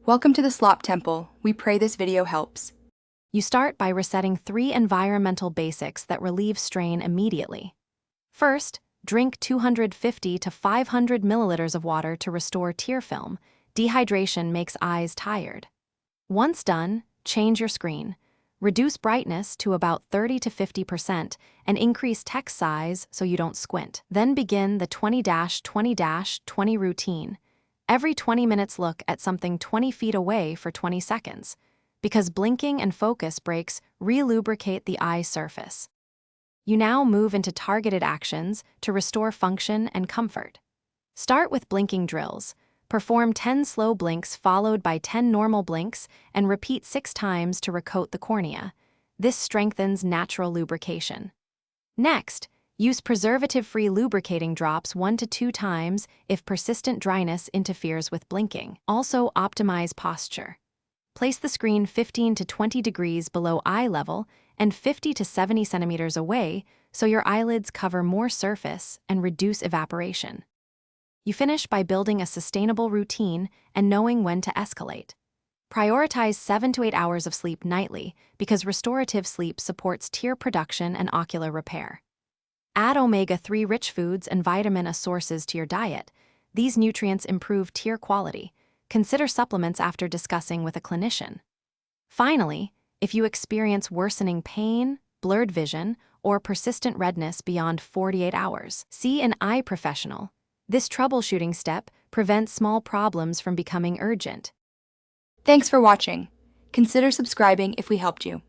Welcome to the Slop Temple. We pray this video helps. You start by resetting 3 environmental basics that relieve strain immediately. First, drink 250 to 500 milliliters of water to restore tear film. Dehydration makes eyes tired. Once done, change your screen. Reduce brightness to about 30 to 50% and increase text size so you don't squint. Then begin the 20-20-20 routine. Every 20 minutes look at something 20 feet away for 20 seconds, because blinking and focus breaks relubricate the eye surface. You now move into targeted actions to restore function and comfort. Start with blinking drills. Perform 10 slow blinks followed by 10 normal blinks and repeat 6 times to recoat the cornea. This strengthens natural lubrication. Next, use preservative-free lubricating drops 1 to 2 times if persistent dryness interferes with blinking. Also, optimize posture. Place the screen 15 to 20 degrees below eye level and 50 to 70 centimeters away so your eyelids cover more surface and reduce evaporation. You finish by building a sustainable routine and knowing when to escalate. Prioritize 7 to 8 hours of sleep nightly because restorative sleep supports tear production and ocular repair. Add omega-3 rich foods and vitamin A sources to your diet. These nutrients improve tear quality. Consider supplements after discussing with a clinician. Finally, if you experience worsening pain, blurred vision, or persistent redness beyond 48 hours, see an eye professional. This troubleshooting step prevents small problems from becoming urgent. Thanks for watching. Consider subscribing if we helped you.